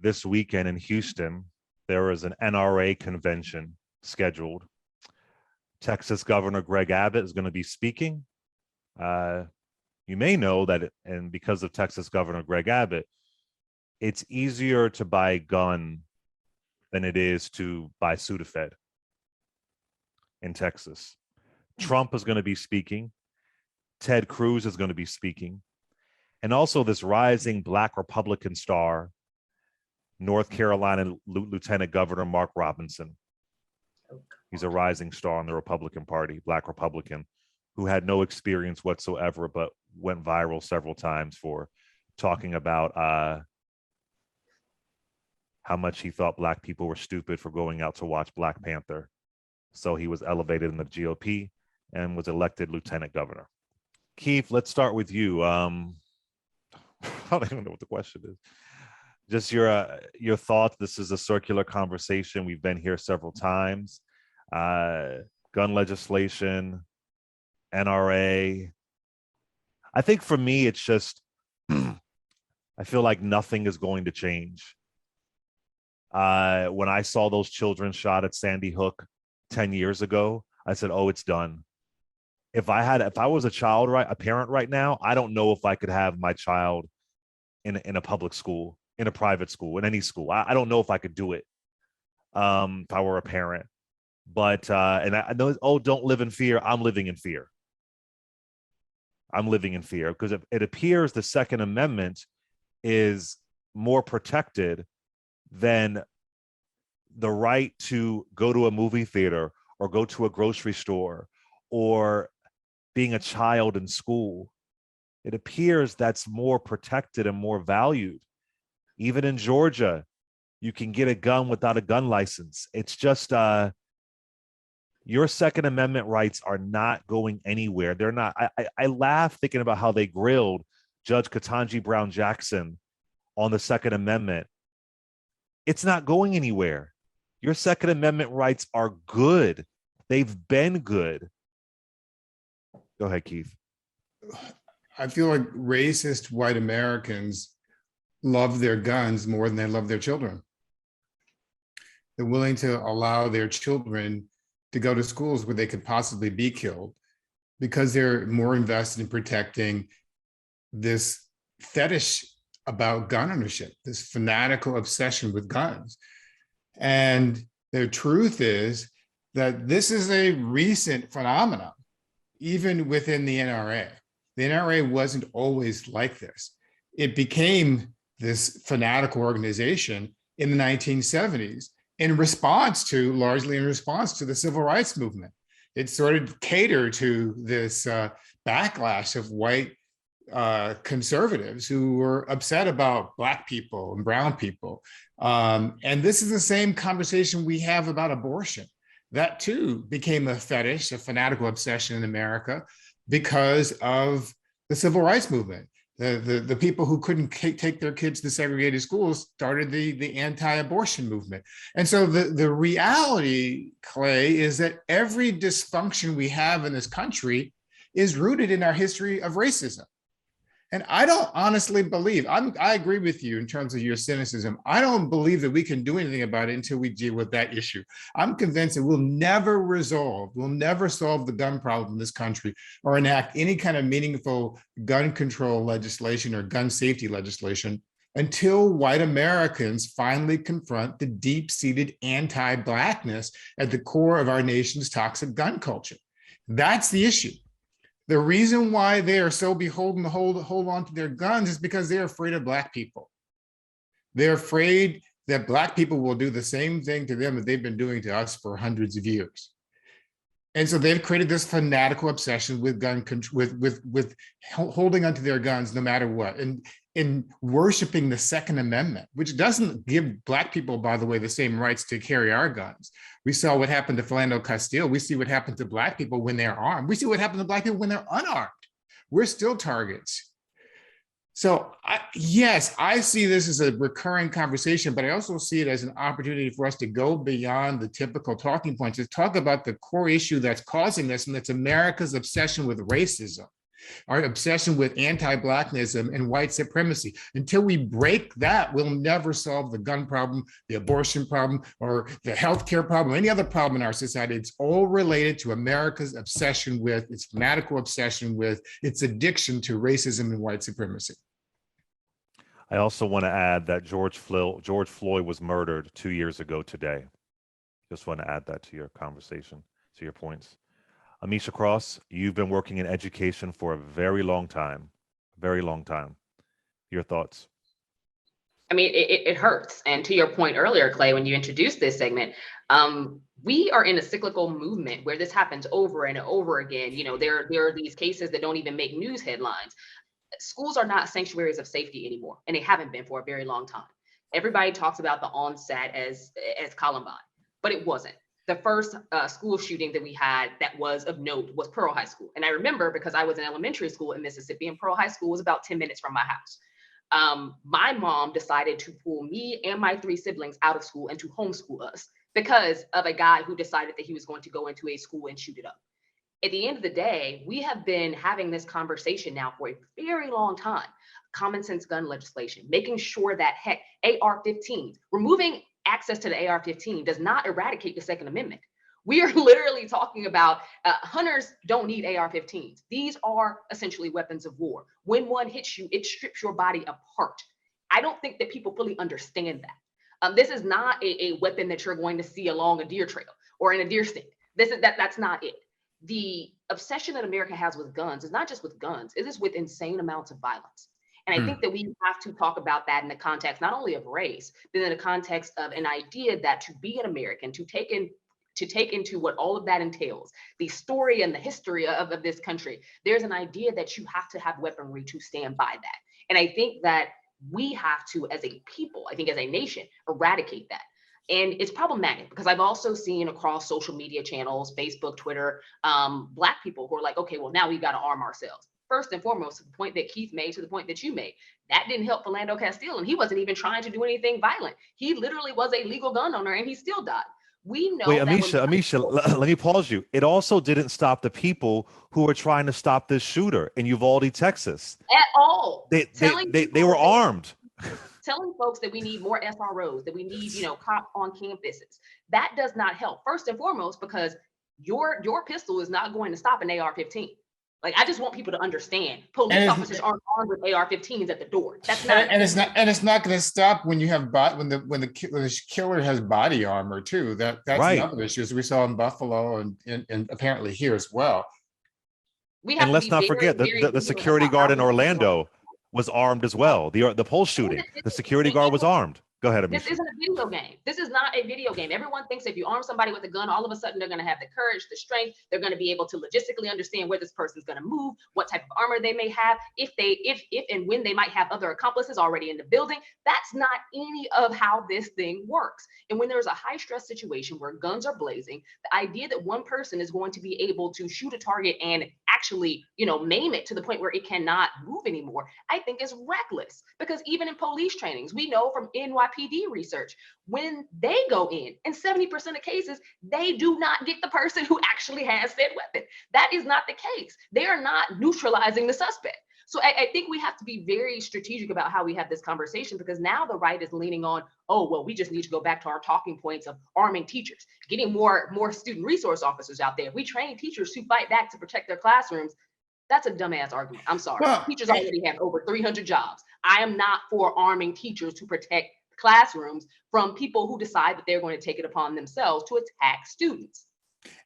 this weekend in Houston, there is an NRA convention scheduled. Texas Governor Greg Abbott is going to be speaking. You may know that, and because of Texas Governor Greg Abbott, it's easier to buy a gun than it is to buy Sudafed in Texas. Trump is going to be speaking. Ted Cruz is going to be speaking. And also this rising Black Republican star, North Carolina Lieutenant Governor Mark Robinson. He's a rising star in the Republican Party, Black Republican, who had no experience whatsoever, but went viral several times for talking about how much he thought Black people were stupid for going out to watch Black Panther. So he was elevated in the GOP and was elected lieutenant governor. Keith, let's start with you. I don't even know what the question is. Just your thoughts. This is a circular conversation. We've been here several times. Gun legislation, NRA. I think for me, it's just, I feel like nothing is going to change. When I saw those children shot at Sandy Hook 10 years ago, I said, oh, it's done. If I was a parent right now, I don't know if I could have my child in a public school, in a private school, in any school. I don't know if I could do it if I were a parent. But and I know, oh, don't live in fear. I'm living in fear. I'm living in fear because it appears the Second Amendment is more protected than the right to go to a movie theater or go to a grocery store or being a child in school. It appears that's more protected and more valued. Even in Georgia, you can get a gun without a gun license. It's just your Second Amendment rights are not going anywhere. They're not. I laugh thinking about how they grilled Judge Ketanji Brown Jackson on the Second Amendment. It's not going anywhere. Your Second Amendment rights are good. They've been good. Go ahead, Keith. I feel like racist white Americans love their guns more than they love their children. They're willing to allow their children to go to schools where they could possibly be killed because they're more invested in protecting this fetish about gun ownership, this fanatical obsession with guns. And the truth is that this is a recent phenomenon, even within the NRA. The NRA wasn't always like this. It became this fanatical organization in the 1970s largely in response to the civil rights movement. It sort of catered to this backlash of white conservatives who were upset about Black people and brown people. And this is the same conversation we have about abortion. That too became a fetish, a fanatical obsession in America because of the civil rights movement. The people who couldn't take their kids to segregated schools started the anti-abortion movement. And so the reality, Clay, is that every dysfunction we have in this country is rooted in our history of racism. And I don't honestly believe, I agree with you in terms of your cynicism. I don't believe that we can do anything about it until we deal with that issue. I'm convinced that we'll never solve the gun problem in this country or enact any kind of meaningful gun control legislation or gun safety legislation until white Americans finally confront the deep-seated anti-Blackness at the core of our nation's toxic gun culture. That's the issue. The reason why they are so beholden to hold on to their guns is because they're afraid of Black people. They're afraid that Black people will do the same thing to them that they've been doing to us for hundreds of years. And so they've created this fanatical obsession with gun control, with holding onto their guns no matter what, and in worshiping the Second Amendment, which doesn't give Black people, by the way, the same rights to carry our guns. We saw what happened to Philando Castile. We see what happened to Black people when they're armed. We see what happened to Black people when they're unarmed. We're still targets. So yes, I see this as a recurring conversation, but I also see it as an opportunity for us to go beyond the typical talking points, to talk about the core issue that's causing this, and that's America's obsession with racism. our obsession with anti-Blacknism and white supremacy. Until we break that, we'll never solve the gun problem, the abortion problem, or the healthcare problem, any other problem in our society. It's all related to America's obsession with, its fanatical obsession with, its addiction to racism and white supremacy. I also want to add that George Floyd was murdered 2 years ago today. Just want to add that to your conversation, to your points. Amisha Cross, you've been working in education for a very long time. Very long time. Your thoughts? I mean, it hurts. And to your point earlier, Clay, when you introduced this segment, we are in a cyclical movement where this happens over and over again. You know, there are these cases that don't even make news headlines. Schools are not sanctuaries of safety anymore, and they haven't been for a very long time. Everybody talks about the onset as Columbine, but it wasn't. The first school shooting that we had that was of note was Pearl High School. And I remember because I was in elementary school in Mississippi, and Pearl High School was about 10 minutes from my house. My mom decided to pull me and my 3 siblings out of school and to homeschool us because of a guy who decided that he was going to go into a school and shoot it up. At the end of the day, we have been having this conversation now for a very long time. Common sense gun legislation, making sure that, heck, AR-15s, removing access to the AR-15 does not eradicate the Second Amendment. We are literally talking about hunters don't need AR-15s. These are essentially weapons of war. When one hits you, it strips your body apart. I don't think that people fully understand that. This is not a weapon that you're going to see along a deer trail or in a deer stand. That's not it. The obsession that America has with guns is not just with guns, it is with insane amounts of violence. And I think that we have to talk about that in the context, not only of race, but in the context of an idea that to be an American, to take into what all of that entails, the story and the history of this country, there's an idea that you have to have weaponry to stand by that. And I think that we have to, as a people, I think as a nation, eradicate that. And it's problematic because I've also seen across social media channels, Facebook, Twitter, Black people who are like, okay, well, now we've got to arm ourselves. First and foremost, to the point that Keith made, to the point that you made, that didn't help Philando Castile, and he wasn't even trying to do anything violent. He literally was a legal gun owner, and he still died. We know. Wait, Amisha, let me pause you. It also didn't stop the people who were trying to stop this shooter in Uvalde, Texas. At all. They were armed. Telling folks that we need more SROs, that we need, cops on campuses. That does not help. First and foremost, because your pistol is not going to stop an AR-15. Like, I just want people to understand. Police officers aren't armed with AR-15s at the door. That's not. And it's not going to stop when you have when the killer has body armor too. That's right. Another issue, as we saw in Buffalo and apparently here as well. And let's not forget the security guard in Orlando was armed as well. The Pulse shooting, the security guard was armed. Go ahead, Amisha. This isn't a video game. This is not a video game. Everyone thinks if you arm somebody with a gun, all of a sudden they're going to have the courage, the strength. They're going to be able to logistically understand where this person's going to move, what type of armor they may have, if and when they might have other accomplices already in the building. That's not any of how this thing works. And when there's a high stress situation where guns are blazing, the idea that one person is going to be able to shoot a target and actually, maim it to the point where it cannot move anymore, I think is reckless. Because even in police trainings, we know from NYPD research, when they go in 70% of cases, they do not get the person who actually has said weapon. That is not the case. They are not neutralizing the suspect. So I think we have to be very strategic about how we have this conversation, because now the right is leaning on, oh, well, we just need to go back to our talking points of arming teachers, getting more student resource officers out there. If we train teachers to fight back to protect their classrooms, that's a dumbass argument. I'm sorry. Well, teachers already have over 300 jobs. I am not for arming teachers to protect classrooms from people who decide that they're going to take it upon themselves to attack students.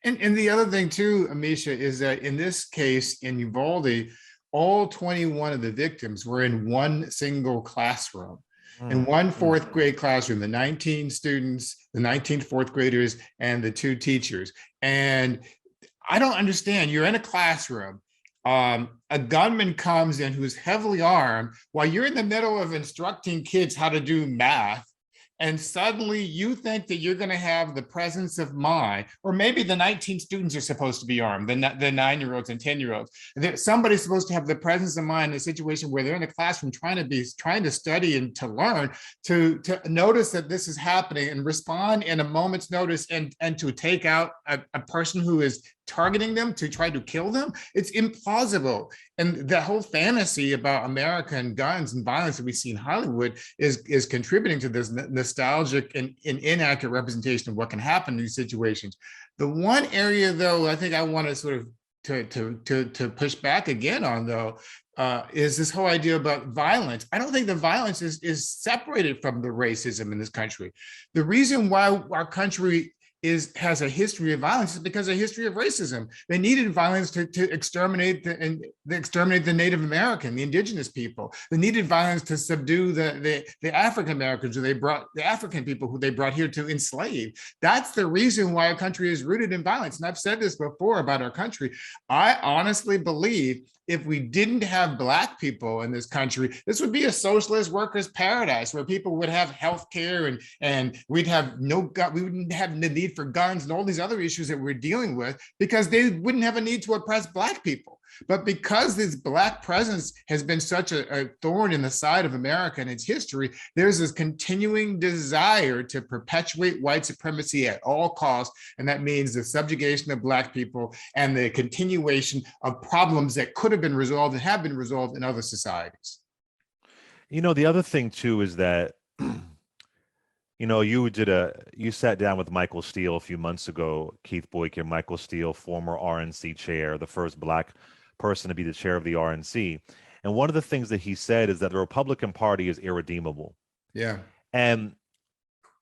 And the other thing too, Amisha, is that in this case in Uvalde, all 21 of the victims were in one single classroom, in one fourth grade classroom, the 19 students, the 19 fourth graders, and the 2 teachers. And I don't understand, you're in a classroom, a gunman comes in who's heavily armed while you're in the middle of instructing kids how to do math. And suddenly you think that you're going to have the presence of mind, or maybe the 19 students are supposed to be armed, the 9-year-olds and 10-year-olds. Somebody's supposed to have the presence of mind in a situation where they're in a classroom trying to study and to learn, to notice that this is happening and respond in a moment's notice and to take out a person who is targeting them to try to kill them. It's implausible. And that whole fantasy about American guns and violence that we see in Hollywood is contributing to this nostalgic and inaccurate representation of what can happen in these situations. The one area, though, I think I want to sort of to push back again on, though, is this whole idea about violence. I don't think the violence is separated from the racism in this country. The reason why our country has a history of violence is because of a history of racism. They needed violence to exterminate the Native American, the indigenous people. They needed violence to subdue the African Americans, who they brought, the African people who they brought here to enslave. That's the reason why our country is rooted in violence. And I've said this before about our country. I honestly believe if we didn't have Black people in this country, this would be a socialist workers' paradise where people would have health care and we'd have we wouldn't have the need for guns and all these other issues that we're dealing with, because they wouldn't have a need to oppress Black people. But because this Black presence has been such a thorn in the side of America and its history, there's this continuing desire to perpetuate white supremacy at all costs. And that means the subjugation of Black people and the continuation of problems that could have been resolved and have been resolved in other societies. You know, the other thing too is that, you know, you sat down with Michael Steele a few months ago, Keith Boykin, Michael Steele, former RNC chair, the first Black person to be the chair of the RNC. And one of the things that he said is that the Republican Party is irredeemable. Yeah. And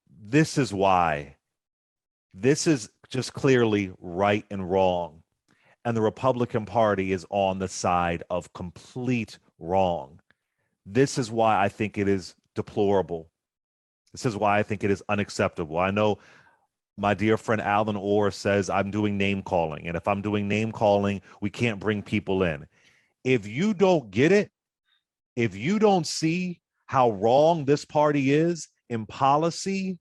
this is why. This is just clearly right and wrong. And the Republican Party is on the side of complete wrong. This is why I think it is deplorable. This is why I think it is unacceptable. I know my dear friend Alan Orr says I'm doing name calling. And if I'm doing name calling, we can't bring people in. If you don't get it, if you don't see how wrong this party is in policy,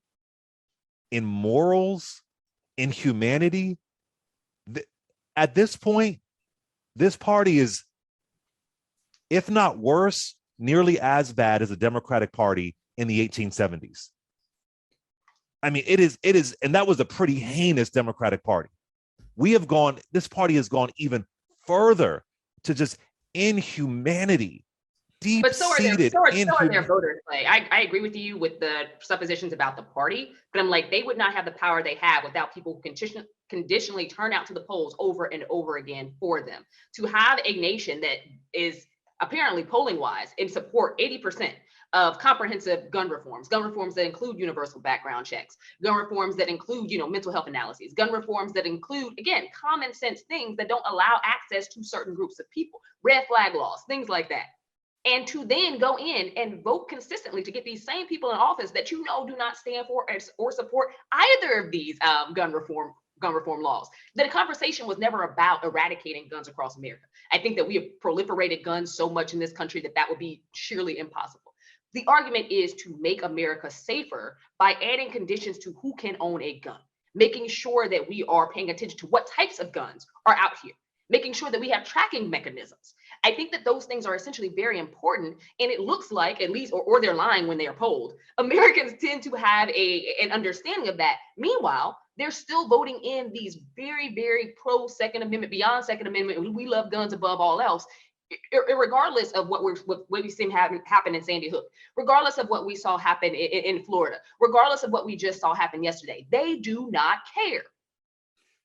in morals, in humanity, at this point, this party is, if not worse, nearly as bad as the Democratic Party in the 1870s. I mean, it is, and that was a pretty heinous Democratic Party. This party has gone even further to just inhumanity, But so are their voters. Like, I agree with you with the suppositions about the party, but I'm like, they would not have the power they have without people who conditionally turn out to the polls over and over again for them. To have a nation that is apparently polling wise in support 80% of comprehensive gun reforms that include universal background checks, gun reforms that include, mental health analyses, gun reforms that include, again, common sense things that don't allow access to certain groups of people, red flag laws, things like that. And to then go in and vote consistently to get these same people in office that do not stand for or support either of these gun reform laws. The conversation was never about eradicating guns across America. I think that we have proliferated guns so much in this country that would be sheerly impossible. The argument is to make America safer by adding conditions to who can own a gun, making sure that we are paying attention to what types of guns are out here, making sure that we have tracking mechanisms. I think that those things are essentially very important. And it looks like, at least, or they're lying when they are polled, Americans tend to have an understanding of that. Meanwhile, they're still voting in these very, very pro Second Amendment, beyond Second Amendment. We love guns above all else, regardless of what we've seen happen in Sandy Hook, regardless of what we saw happen in Florida, regardless of what we just saw happen yesterday. They do not care.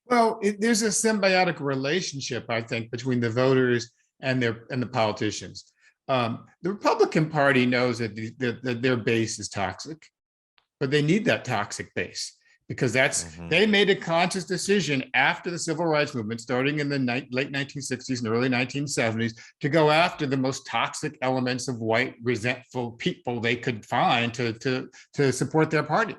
Well, there's a symbiotic relationship, I think, between the voters and the politicians. The Republican Party knows that their base is toxic, but they need that toxic base because they made a conscious decision after the civil rights movement, starting in the late 1960s and early 1970s, to go after the most toxic elements of white, resentful people they could find to support their party.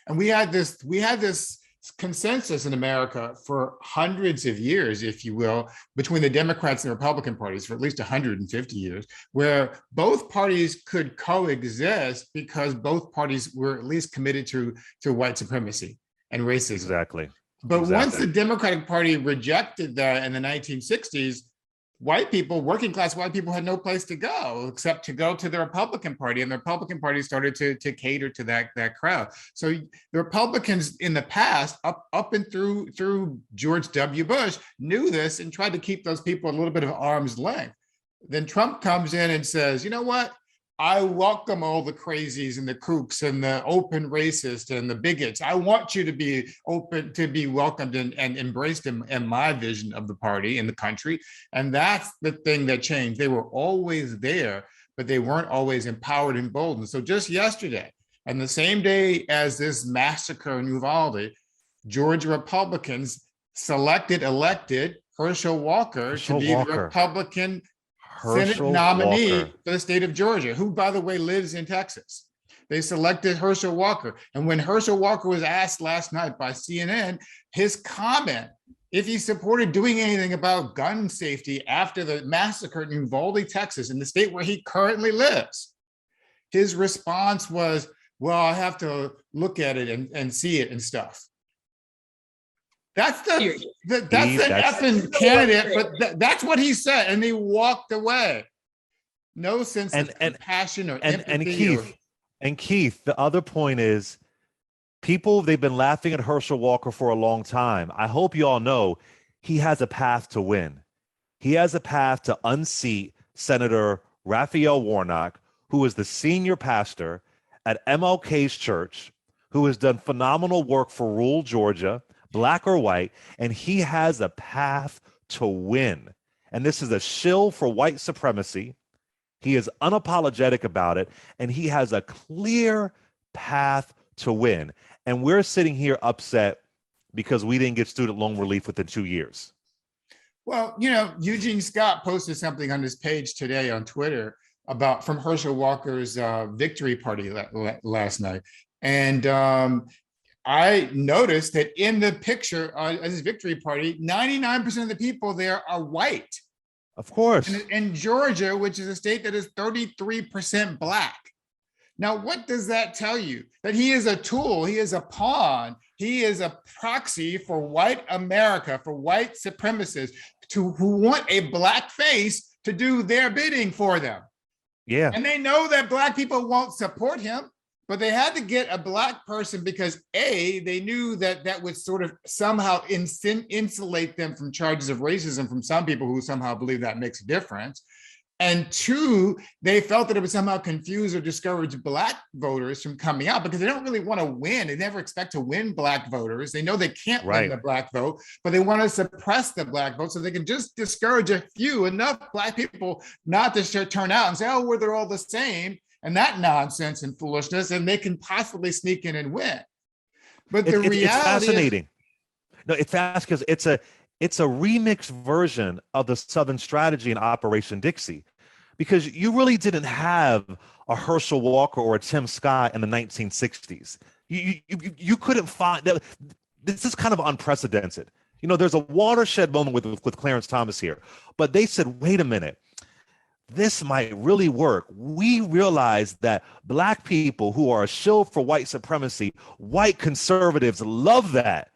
And we had this consensus in America for hundreds of years, if you will, between the Democrats and the Republican parties for at least 150 years, where both parties could coexist because both parties were at least committed to white supremacy and racism. Exactly. But once the Democratic Party rejected that in the 1960s, white people, working class white people, had no place to go except to go to the Republican Party, and the Republican Party started to cater to that crowd. So the Republicans in the past, up and through George W. Bush, knew this and tried to keep those people a little bit of arm's length. Then Trump comes in and says, you know what? I welcome all the crazies and the kooks and the open racists and the bigots. I want you to be open, to be welcomed and embraced in my vision of the party and the country. And that's the thing that changed. They were always there, but they weren't always empowered and emboldened. So just yesterday, and the same day as this massacre in Uvalde, Georgia Republicans elected Herschel Walker to be the Republican Senate nominee for the state of Georgia, who, by the way, lives in Texas. They selected Herschel Walker. And when Herschel Walker was asked last night by CNN, his comment, if he supported doing anything about gun safety after the massacre in Uvalde, Texas, in the state where he currently lives, his response was, well, I have to look at it and see it and stuff. That's the effing candidate, but that's what he said, and he walked away. No sense of compassion or empathy. And Keith, the other point is, they've been laughing at Herschel Walker for a long time. I hope you all know he has a path to win. He has a path to unseat Senator Raphael Warnock, who is the senior pastor at MLK's church, who has done phenomenal work for rural Georgia, black or white, and he has a path to win. And this is a shill for white supremacy. He is unapologetic about it, and he has a clear path to win. And we're sitting here upset because we didn't get student loan relief within 2 years. Well, Eugene Scott posted something on his page today on Twitter from Herschel Walker's victory party last night. And I noticed that in the picture at his victory party, 99% of the people there are white. Of course. In Georgia, which is a state that is 33% black. Now, what does that tell you? That he is a tool, he is a pawn, he is a proxy for white America, for white supremacists who want a black face to do their bidding for them. Yeah. And they know that black people won't support him. But they had to get a black person because they knew that would sort of somehow insulate them from charges of racism from some people who somehow believe that makes a difference. And two, they felt that it would somehow confuse or discourage black voters from coming out because they don't really want to win. They never expect to win black voters. They know they can't win the black vote, but they want to suppress the black vote so they can just discourage enough black people not to turn out and say, oh, they're all the same. And that nonsense and foolishness, and they can possibly sneak in and win. But the reality it's fascinating. No, it's fast because it's a remixed version of the Southern strategy in Operation Dixie, because you really didn't have a Herschel Walker or a Tim Scott in the 1960s. You couldn't find that. This is kind of unprecedented. There's a watershed moment with Clarence Thomas here, but they said, wait a minute. This might really work. We realize that black people who are a shill for white supremacy, white conservatives love that.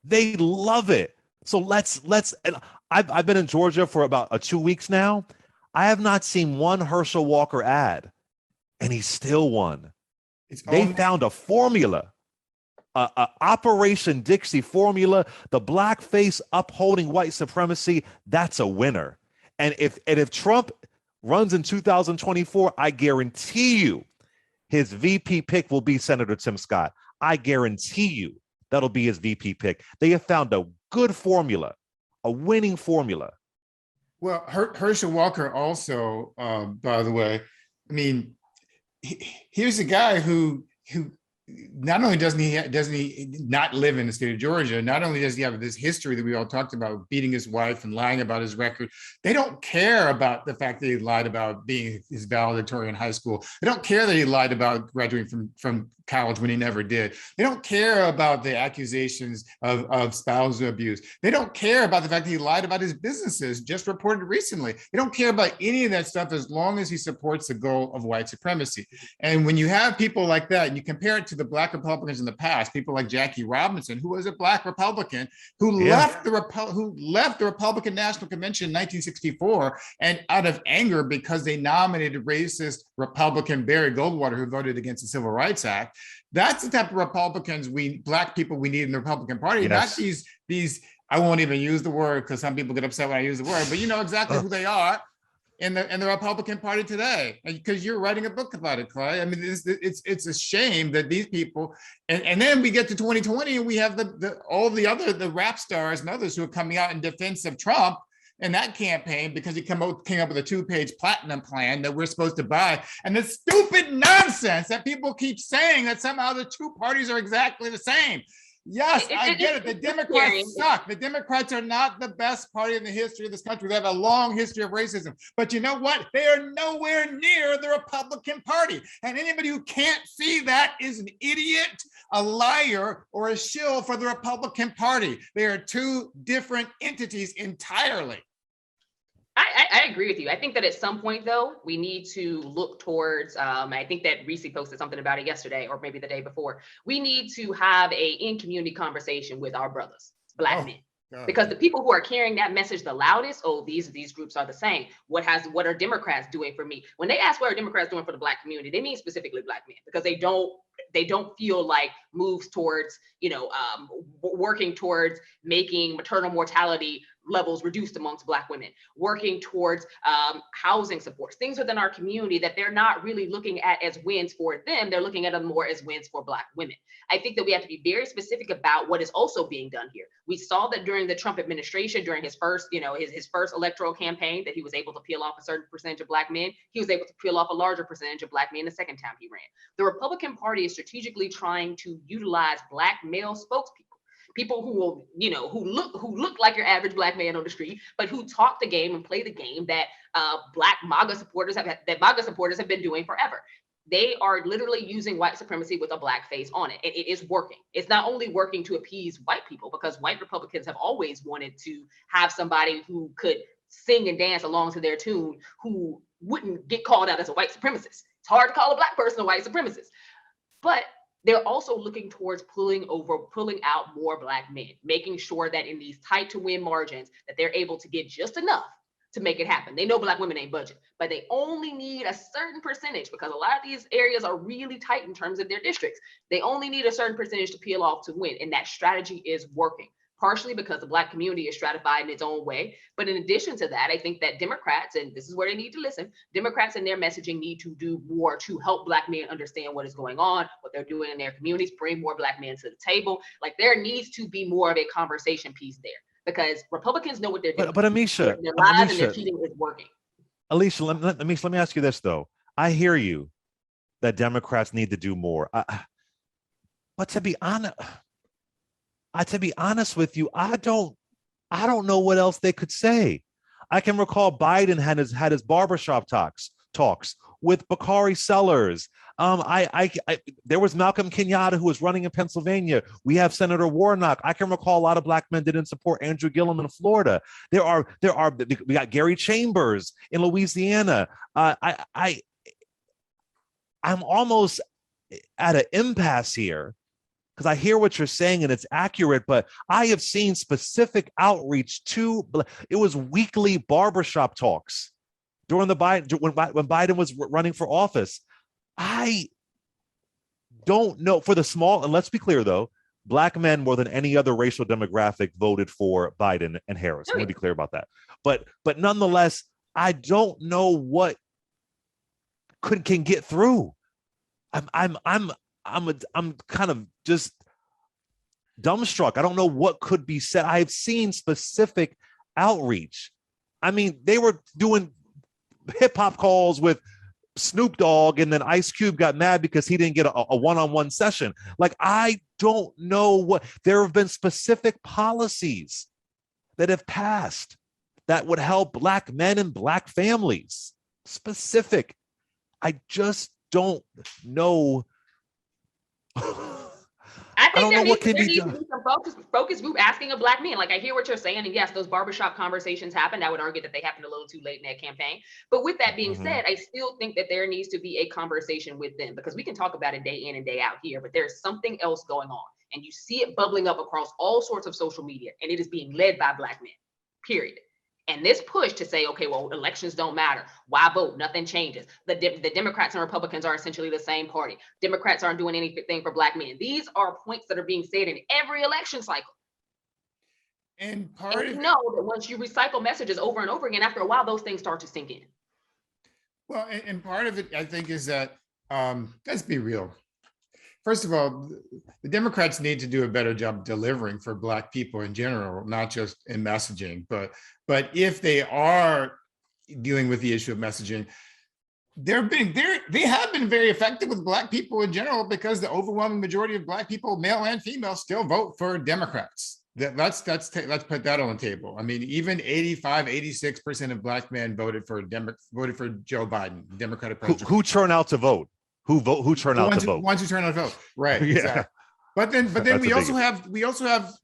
They love it. So let's. And I've been in Georgia for about 2 weeks now. I have not seen one Herschel Walker ad, and he still won. They found a formula, a Operation Dixie formula. The black face upholding white supremacy. That's a winner. And if Trump runs in 2024, I guarantee you his VP pick will be Senator Tim Scott. I guarantee you that'll be his VP pick. They have found a good formula, a winning formula. Well, Herschel Walker also, by the way, I mean, here's a guy who not only doesn't he not live in the state of Georgia, not only does he have this history that we all talked about, beating his wife and lying about his record, they don't care about the fact that he lied about being his valedictorian in high school. They don't care that he lied about graduating from college when he never did. They don't care about the accusations of spousal abuse. They don't care about the fact that he lied about his businesses, just reported recently. They don't care about any of that stuff as long as he supports the goal of white supremacy. And when you have people like that and you compare it to to the Black Republicans in the past, people like Jackie Robinson, who was a Black Republican, who Yeah. left the Republican National Convention in 1964, and out of anger because they nominated racist Republican Barry Goldwater, who voted against the Civil Rights Act. That's the type of Republicans Black people we need in the Republican Party, not these. I won't even use the word because some people get upset when I use the word, but you know exactly who they are in the Republican Party today, because you're writing a book about it, Clay. I mean, it's a shame that these people, and then we get to 2020 and we have all the other rap stars and others who are coming out in defense of Trump and that campaign because he came up with a 2-page platinum plan that we're supposed to buy. And the stupid nonsense that people keep saying that somehow the two parties are exactly the same. Yes, I get it. The Democrats suck. The Democrats are not the best party in the history of this country. They have a long history of racism. But you know what? They are nowhere near the Republican Party. And anybody who can't see that is an idiot, a liar, or a shill for the Republican Party. They are two different entities entirely. I agree with you. I think that at some point, though, we need to look towards, I think that Reese posted something about it yesterday or maybe the day before. We need to have a in-community conversation with our brothers, Black men. Because the people who are carrying that message the loudest, these groups are the same. What are Democrats doing for me? When they ask what are Democrats doing for the Black community, they mean specifically Black men, because they don't feel like moves towards, working towards making maternal mortality levels reduced amongst Black women, working towards housing supports, things within our community that they're not really looking at as wins for them. They're looking at them more as wins for Black women. I think that we have to be very specific about what is also being done here. We saw that during the Trump administration, during his first, his first electoral campaign, that he was able to peel off a certain percentage of Black men. He was able to peel off a larger percentage of Black men the second time he ran. The Republican Party is strategically trying to utilize Black male spokespeople. People who will, who look like your average Black man on the street, but who talk the game and play the game that Black MAGA supporters have been doing forever. They are literally using white supremacy with a Black face on it. It is working. It's not only working to appease white people, because white Republicans have always wanted to have somebody who could sing and dance along to their tune, who wouldn't get called out as a white supremacist. It's hard to call a Black person a white supremacist, but they're also looking towards pulling out more Black men, making sure that in these tight to win margins that they're able to get just enough to make it happen. They know Black women ain't budget, but they only need a certain percentage, because a lot of these areas are really tight in terms of their districts. They only need a certain percentage to peel off to win. And that strategy is working, partially because the Black community is stratified in its own way. But in addition to that, I think that Democrats, and this is where they need to listen, Democrats and their messaging need to do more to help Black men understand what is going on, what they're doing in their communities, bring more Black men to the table. Like, there needs to be more of a conversation piece there, because Republicans know what they're doing. But Amisha, their lives and their cheating is working. Alicia, let me ask you this though. I hear you that Democrats need to do more, but to be honest with you, I don't know what else they could say. I can recall Biden had his barbershop talks with Bakari Sellers. There was Malcolm Kenyatta, who was running in Pennsylvania. We have Senator Warnock. I can recall a lot of Black men didn't support Andrew Gillum in Florida. We got Gary Chambers in Louisiana. I'm almost at an impasse here, because I hear what you're saying and it's accurate, but I have seen specific outreach it was weekly barbershop talks during when Biden was running for office. I don't know for the small, and let's be clear though, Black men more than any other racial demographic voted for Biden and Harris. I want to be clear about that. But nonetheless, I don't know what can get through. I'm kind of just dumbstruck. I don't know what could be said. I've seen specific outreach. I mean, they were doing hip hop calls with Snoop Dogg, and then Ice Cube got mad because he didn't get a one-on-one session. Like, I don't know there have been specific policies that have passed that would help Black men and Black families. Specific. I just don't know. I I don't know what can there be needs to done. be some focus group asking of Black men. Like, I hear what you're saying, and yes, those barbershop conversations happened. I would argue that they happened a little too late in that campaign. But with that being Mhm. said, I still think that there needs to be a conversation with them, because we can talk about it day in and day out here, but there's something else going on, and you see it bubbling up across all sorts of social media, and it is being led by Black men. Period. And this push to say, okay, well, elections don't matter. Why vote? Nothing changes. The Democrats and Republicans are essentially the same party. Democrats aren't doing anything for Black men. These are points that are being said in every election cycle. And And part you of it, know that once you recycle messages over and over again, after a while, those things start to sink in. well, and part of it, I think, is that, let's be real. First of all, the Democrats need to do a better job delivering for Black people in general, not just in messaging. But if they are dealing with the issue of messaging, they have been very effective with Black people in general, because the overwhelming majority of Black people, male and female, still vote for Democrats. Let's put that on the table. I mean, even 85, 86% of Black men voted for Joe Biden, Democratic president. Who turn out to vote? Who turn out to vote? Ones who turn out to vote. Right. Yeah. Exactly. But then That's we a also biggie. have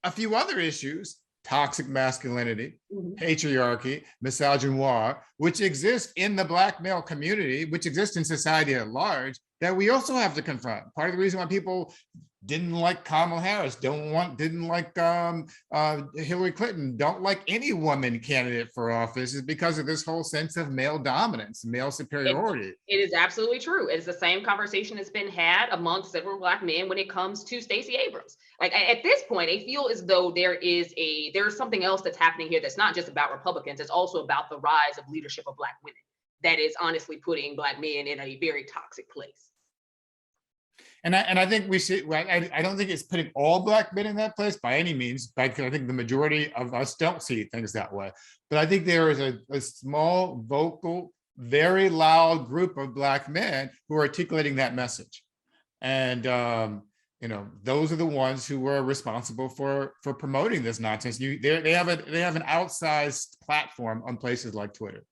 a few other issues: toxic masculinity, patriarchy, misogynoir, which exist in the Black male community, which exist in society at large, that we also have to confront. Part of the reason why people didn't like Kamala Harris, didn't like Hillary Clinton, don't like any woman candidate for office, is because of this whole sense of male dominance, male superiority. It is absolutely true. It is the same conversation that's been had amongst several Black men when it comes to Stacey Abrams. Like, at this point, I feel as though there's something else that's happening here that's not just about Republicans. It's also about the rise of leadership of Black women that is honestly putting Black men in a very toxic place. And I think we see. I don't think it's putting all Black men in that place by any means, because I think the majority of us don't see things that way. But I think there is a small, vocal, very loud group of Black men who are articulating that message, and those are the ones who were responsible for promoting this nonsense. They have an outsized platform on places like Twitter.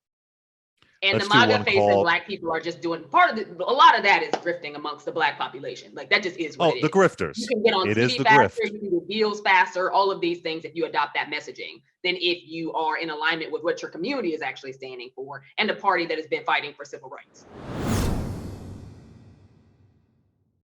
And Let's the do MAGA one face that call. Black people are just doing a lot of that is grifting amongst the Black population. Like, that just is what Oh, it the is. grifters. You can get on It is TV the faster, grift. you can do deals faster, all of these things if you adopt that messaging, than if you are in alignment with what your community is actually standing for and a party that has been fighting for civil rights.